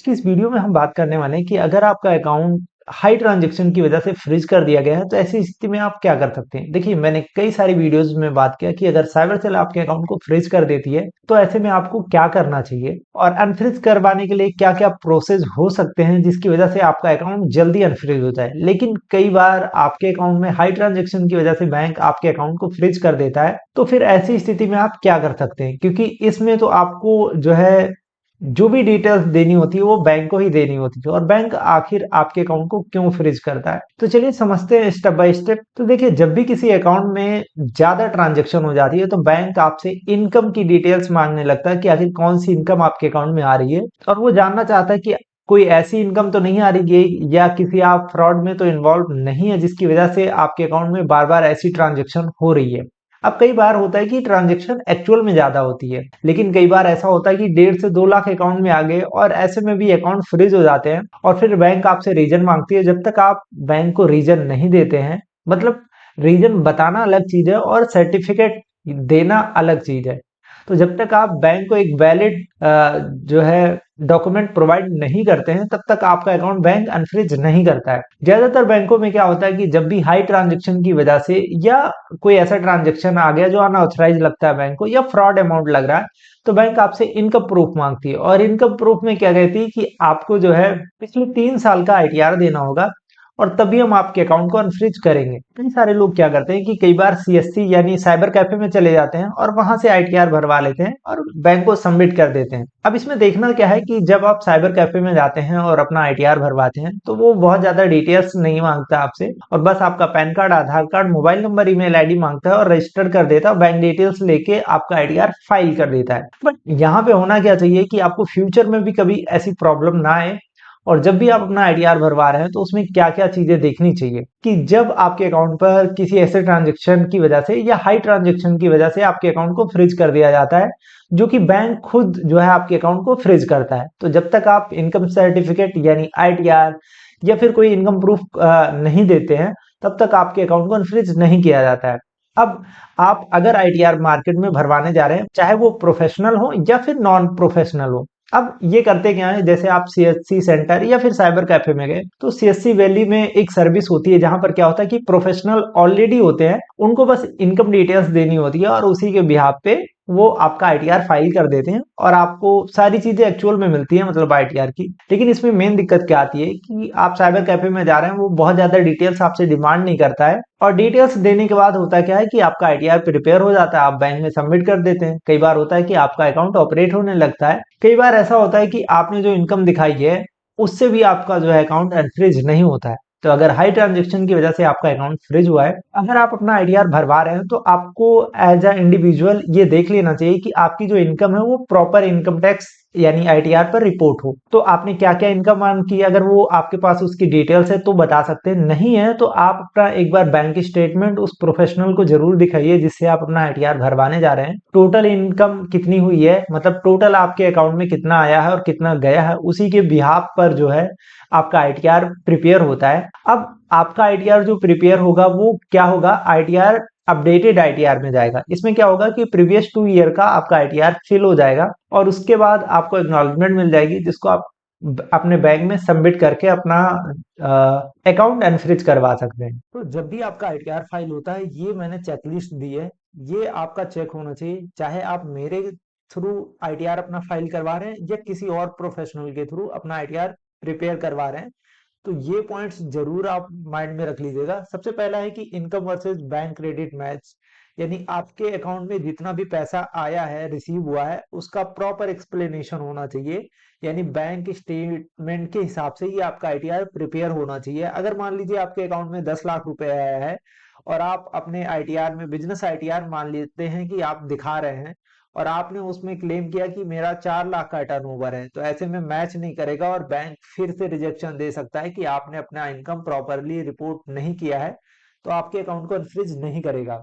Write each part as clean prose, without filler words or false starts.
इस वीडियो में हम बात करने वाले हैं कि अगर आपका अकाउंट हाई ट्रांजैक्शन की वजह से फ्रीज कर दिया गया है तो ऐसी स्थिति में आप क्या कर सकते हैं। देखिए, मैंने कई सारी वीडियोस में बात किया कि अगर साइबर सेल आपके अकाउंट को फ्रीज कर देती है तो ऐसे में आपको क्या करना चाहिए और अनफ्रीज करवाने के लिए क्या क्या प्रोसेस हो सकते हैं जिसकी वजह से आपका अकाउंट जल्दी अनफ्रीज हो जाए। लेकिन कई बार आपके अकाउंट में हाई ट्रांजेक्शन की वजह से बैंक आपके अकाउंट को फ्रीज कर देता है, तो फिर ऐसी स्थिति में आप क्या कर सकते हैं, क्योंकि इसमें तो आपको जो है जो भी डिटेल्स देनी होती है वो बैंक को ही देनी होती है और बैंक आखिर आपके अकाउंट को क्यों फ्रीज करता है। तो चलिए समझते हैं स्टेप बाय स्टेप। तो देखिए, जब भी किसी अकाउंट में ज्यादा ट्रांजैक्शन हो जाती है तो बैंक आपसे इनकम की डिटेल्स मांगने लगता है कि आखिर कौन सी इनकम आपके अकाउंट में आ रही है, और वो जानना चाहता है कि कोई ऐसी इनकम तो नहीं आ रही है या किसी आप फ्रॉड में तो इन्वॉल्व नहीं है जिसकी वजह से आपके अकाउंट में बार बार ऐसी ट्रांजैक्शन हो रही है। अब कई बार होता है कि ट्रांजैक्शन एक्चुअल में ज्यादा होती है, लेकिन कई बार ऐसा होता है कि 1.5 से 2 लाख अकाउंट में आ गए और ऐसे में भी अकाउंट फ्रीज हो जाते हैं और फिर बैंक आपसे रीजन मांगती है। जब तक आप बैंक को रीजन नहीं देते हैं, मतलब रीजन बताना अलग चीज है और सर्टिफिकेट देना अलग चीज है। तो जब तक आप बैंक को एक वैलिड जो है डॉक्यूमेंट प्रोवाइड नहीं करते हैं तब तक आपका अकाउंट बैंक अनफ्रीज नहीं करता है। ज्यादातर बैंकों में क्या होता है कि जब भी हाई ट्रांजैक्शन की वजह से या कोई ऐसा ट्रांजैक्शन आ गया जो अनऑथराइज लगता है बैंक को या फ्रॉड अमाउंट लग रहा है, तो बैंक आपसे इनकम प्रूफ मांगती है और इनकम प्रूफ में क्या कहती है कि आपको जो है पिछले 3 साल का आईटीआर देना होगा और तभी हम आपके अकाउंट को अनफ्रीज करेंगे। कई सारे लोग क्या करते हैं कि कई बार सीएससी यानी साइबर कैफे में चले जाते हैं और वहां से आईटीआर भरवा लेते हैं और बैंक को सबमिट कर देते हैं। अब इसमें देखना क्या है कि जब आप साइबर कैफे में जाते हैं और अपना आईटीआर भरवाते हैं तो वो बहुत ज्यादा डिटेल्स नहीं मांगता आपसे, और बस आपका pan card, Aadhaar card, mobile number, email ID मांगता है और रजिस्टर कर देता है। बैंक डिटेल्स लेके आपका आईटीआर फाइल कर देता है। बट यहाँ पे होना क्या चाहिए कि आपको फ्यूचर में भी कभी ऐसी प्रॉब्लम ना आए, और जब भी आप अपना आईटीआर भरवा रहे हैं तो उसमें क्या क्या चीजें देखनी चाहिए कि जब आपके अकाउंट पर किसी ऐसे ट्रांजेक्शन की वजह से या हाई ट्रांजेक्शन की वजह से आपके अकाउंट को फ्रीज कर दिया जाता है, जो कि बैंक खुद जो है आपके अकाउंट को फ्रीज करता है। तो जब तक आप इनकम सर्टिफिकेट यानी आईटीआर या फिर कोई इनकम प्रूफ नहीं देते हैं तब तक आपके अकाउंट को अनफ्रीज नहीं किया जाता है। अब आप अगर आईटीआर मार्केट में भरवाने जा रहे हैं, चाहे वो प्रोफेशनल हो या फिर नॉन प्रोफेशनल हो, अब ये करते क्या है, जैसे आप सीएससी सेंटर या फिर साइबर कैफे में गए तो सीएससी वैली में एक सर्विस होती है जहां पर क्या होता है कि प्रोफेशनल ऑलरेडी होते हैं, उनको बस इनकम डिटेल्स देनी होती है और उसी के बिहाफ पे वो आपका आईटीआर फाइल कर देते हैं और आपको सारी चीजें एक्चुअल में मिलती है, मतलब आईटीआर की। लेकिन इसमें मेन दिक्कत क्या आती है कि आप साइबर कैफे में जा रहे हैं, वो बहुत ज्यादा डिटेल्स आपसे डिमांड नहीं करता है और डिटेल्स देने के बाद होता क्या है कि आपका आईटीआर प्रिपेयर हो जाता है, आप बैंक में सबमिट कर देते हैं। कई बार होता है कि आपका अकाउंट ऑपरेट होने लगता है। कई बार ऐसा होता है कि आपने जो इनकम दिखाई है उससे भी आपका जो है अकाउंट अनफ्रीज नहीं होता है। तो अगर हाई ट्रांजेक्शन की वजह से आपका अकाउंट फ्रीज हुआ है, अगर आप अपना आईटीआर भरवा रहे हैं तो आपको एज अ इंडिविजुअल ये देख लेना चाहिए कि आपकी जो इनकम है वो प्रॉपर इनकम टैक्स यानी आईटीआर पर रिपोर्ट हो। तो आपने क्या क्या इनकम अर्न की, अगर वो आपके पास उसकी डिटेल्स है तो बता सकते हैं, नहीं है तो आप अपना एक बार बैंक स्टेटमेंट उस प्रोफेशनल को जरूर दिखाइए जिससे आप अपना आईटीआर भरवाने जा रहे हैं। टोटल इनकम कितनी हुई है, मतलब टोटल आपके अकाउंट में कितना आया है और कितना गया है, उसी के बिहाफ पर जो है आपका आईटीआर प्रिपेयर होता है। अब आपका आईटीआर जो प्रिपेयर होगा वो क्या होगा, आईटीआर अपडेटेड आईटीआर में जाएगा। इसमें क्या होगा कि प्रीवियस 2 ईयर का आपका आईटीआर फिल हो जाएगा और उसके बाद आपको एक्नॉलेजमेंट मिल जाएगी जिसको आप अपने बैंक में सबमिट करके अपना अकाउंट अनफ्रीज करवा सकते हैं। तो जब भी आपका आईटीआर फाइल होता है, ये मैंने चेकलिस्ट दी है, ये आपका चेक होना चाहिए, चाहे आप मेरे थ्रू आईटीआर अपना फाइल करवा रहे हैं या किसी और प्रोफेशनल के थ्रू अपना आईटीआर प्रिपेयर करवा रहे हैं। तो ये पॉइंट्स जरूर आप माइंड में रख लीजिएगा। सबसे पहला है कि income versus bank credit match, यानी आपके अकाउंट में जितना भी पैसा आया है, रिसीव हुआ है, उसका प्रॉपर एक्सप्लेनेशन होना चाहिए। यानी बैंक स्टेटमेंट के हिसाब से ही आपका आईटीआर प्रिपेयर होना चाहिए। अगर मान लीजिए आपके अकाउंट में 10 लाख रुपए आया है और आप अपने आईटीआर में बिजनेस आईटीआर मान लेते हैं कि आप दिखा रहे हैं और आपने उसमें क्लेम किया कि मेरा 4 लाख का टर्नओवर है, तो ऐसे में मैच नहीं करेगा और बैंक फिर से रिजेक्शन दे सकता है कि आपने अपना इनकम प्रॉपरली रिपोर्ट नहीं किया है, तो आपके अकाउंट को अनफ्रीज नहीं करेगा।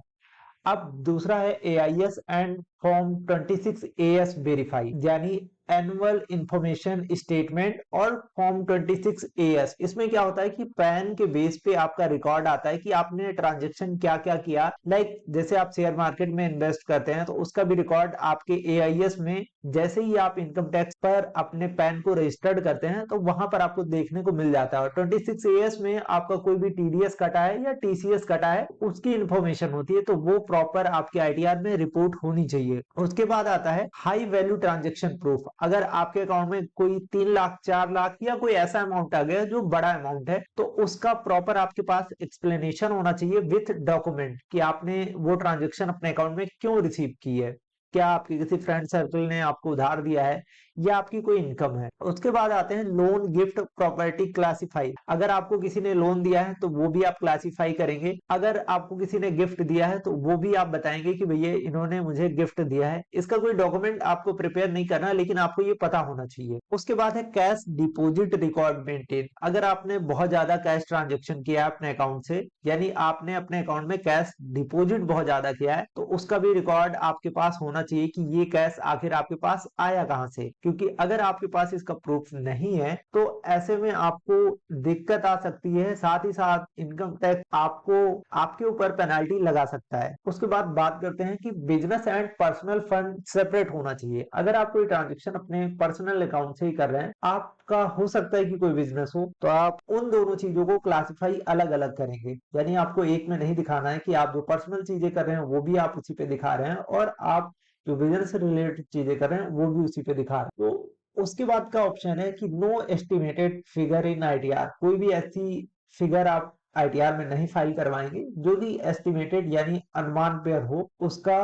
अब दूसरा है AIS and form 26 as verify, यानी एनुअल इंफॉर्मेशन स्टेटमेंट और फॉर्म 26AS। इसमें क्या होता है कि पैन के बेस पे आपका रिकॉर्ड आता है कि आपने ट्रांजेक्शन क्या क्या किया। लाइक जैसे आप शेयर मार्केट में इन्वेस्ट करते हैं तो उसका भी रिकॉर्ड आपके AIS में, जैसे ही आप इनकम टैक्स पर अपने पैन को रजिस्टर्ड करते हैं तो वहां पर आपको देखने को मिल जाता है। और 26AS में आपका कोई भी TDS कटा है या TCS कटा है उसकी इंफॉर्मेशन होती है, तो वो प्रॉपर आपके ITR में रिपोर्ट होनी चाहिए। उसके बाद आता है हाई वैल्यू ट्रांजेक्शन प्रूफ। अगर आपके अकाउंट में कोई 3 लाख 4 लाख या कोई ऐसा अमाउंट आ गया जो बड़ा अमाउंट है, तो उसका प्रॉपर आपके पास एक्सप्लेनेशन होना चाहिए विथ डॉक्यूमेंट कि आपने वो ट्रांजेक्शन अपने अकाउंट में क्यों रिसीव की है। क्या आपके किसी फ्रेंड सर्कल ने आपको उधार दिया है या आपकी कोई इनकम है। उसके बाद आते हैं लोन गिफ्ट प्रॉपर्टी क्लासिफाई। अगर आपको किसी ने लोन दिया है तो वो भी आप क्लासिफाई करेंगे। अगर आपको किसी ने गिफ्ट दिया है तो वो भी आप बताएंगे कि भैया इन्होंने मुझे गिफ्ट दिया है। इसका कोई डॉक्यूमेंट आपको प्रिपेयर नहीं करना, लेकिन आपको ये पता होना चाहिए। उसके बाद है कैश डिपॉजिट रिकॉर्ड मेंटेन। अगर आपने बहुत ज्यादा कैश ट्रांजेक्शन किया है अपने अकाउंट से, यानी आपने अपने अकाउंट में कैश डिपॉजिट बहुत ज्यादा किया है, तो उसका भी रिकॉर्ड आपके पास होना चाहिए कि ये कैश आखिर आपके पास आया कहां से। क्योंकि अगर आपके पास इसका प्रूफ नहीं है तो ऐसे में आपको दिक्कत आ सकती है, साथ ही साथ इनकम टैक्स आपको आपके ऊपर पेनाल्टी लगा सकता है। उसके बाद बात करते हैं कि business and personal fund separate होना चाहिए। अगर आप कोई ट्रांजेक्शन अपने पर्सनल अकाउंट से ही कर रहे हैं, आपका हो सकता है कि कोई बिजनेस हो, तो आप उन दोनों चीजों को क्लासिफाई अलग अलग करेंगे। यानी आपको एक में नहीं दिखाना है कि आप जो पर्सनल चीजें कर रहे हैं वो भी आप उसी पे दिखा रहे हैं, और आप जो बिजनेस से रिलेटेड चीजें कर रहे हैं वो भी उसी पे दिखा रहे हैं। तो उसके बाद का ऑप्शन है कि no estimated figure in ITR। कोई भी ऐसी फिगर आप ITR में नहीं फाइल करवाएंगे जो कि एस्टिमेटेड यानी अनुमान पर हो, उसका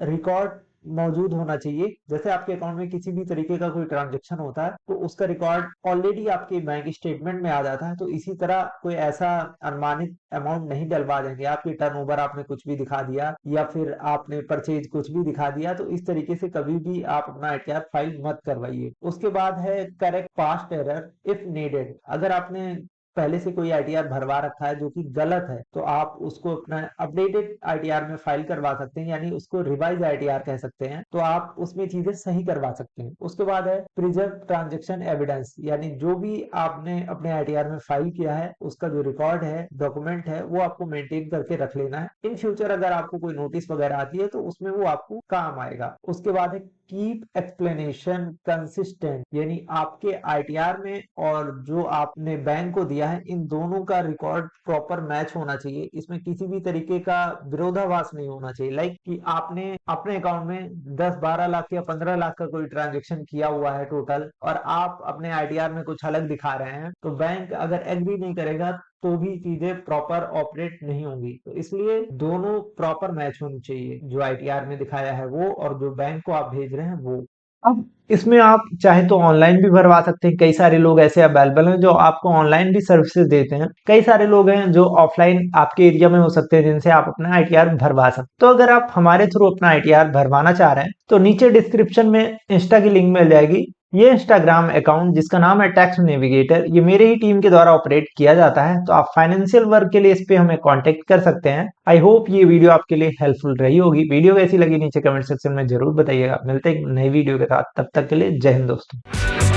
रिकॉर्ड मौजूद होना चाहिए। जैसे आपके अकाउंट में किसी भी तरीके का कोई ट्रांजेक्शन होता है तो उसका रिकॉर्ड ऑलरेडी आपके बैंक स्टेटमेंट में आ जाता है। तो इसी तरह कोई ऐसा अनुमानित अमाउंट नहीं डलवा देंगे। आपकी टर्नओवर आपने कुछ भी दिखा दिया या फिर आपने परचेज कुछ भी दिखा दिया, तो इस तरीके से कभी भी आप अपना ITR फाइल मत करवाइए। उसके बाद है correct past error if needed. अगर आपने पहले से कोई ITR भरवा रखा है जो कि गलत है, तो आप उसको अपना अपडेटेड ITR में फाइल करवा सकते हैं, यानी उसको रिवाइज ITR कह सकते हैं। तो आप उसमें चीजें सही करवा सकते हैं। उसके बाद है प्रिजर्व ट्रांजेक्शन एविडेंस, यानी जो भी आपने अपने ITR में फाइल किया है उसका जो रिकॉर्ड है, डॉक्यूमेंट है, वो आपको मेंटेन करके रख लेना है। इन फ्यूचर अगर आपको कोई नोटिस वगैरह आती है तो उसमें वो आपको काम आएगा। उसके बाद है कीप एक्सप्लेनेशन कंसिस्टेंट, यानी आपके ITR में और जो आपने बैंक को दिया है, इन दोनों का रिकॉर्ड प्रॉपर मैच होना चाहिए। इसमें किसी भी तरीके का विरोधाभास नहीं होना चाहिए। लाइक कि आपने अपने अकाउंट में 10-12 लाख या 15 लाख का कोई ट्रांजेक्शन किया हुआ है टोटल, और आप अपने ITR में कुछ अलग दिखा रहे हैं, तो बैंक अगर एग्री नहीं करेगा तो भी चीजें प्रॉपर ऑपरेट नहीं होंगी। तो इसलिए दोनों प्रॉपर मैच होनी चाहिए, जो ITR में दिखाया है वो और जो बैंक को आप भेज रहे हैं वो। अब इसमें आप चाहे तो ऑनलाइन भी भरवा सकते हैं। कई सारे लोग ऐसे अवेलेबल हैं जो आपको ऑनलाइन भी सर्विसेज देते हैं। कई सारे लोग हैं जो ऑफलाइन आपके एरिया में हो सकते हैं जिनसे आप अपना ITR भरवा सकते हैं। तो अगर आप हमारे थ्रू अपना ITR भरवाना चाह रहे हैं तो नीचे डिस्क्रिप्शन में इंस्टा की लिंक मिल जाएगी। ये इंस्टाग्राम अकाउंट जिसका नाम है टैक्स नेविगेटर, ये मेरे ही टीम के द्वारा ऑपरेट किया जाता है। तो आप फाइनेंशियल वर्क के लिए इस पे हमें कांटेक्ट कर सकते हैं। आई होप ये वीडियो आपके लिए हेल्पफुल रही होगी। वीडियो कैसी लगी नीचे कमेंट सेक्शन में जरूर बताइएगा। मिलते हैं एक नई वीडियो के साथ, तब तक के लिए जय हिंद दोस्तों।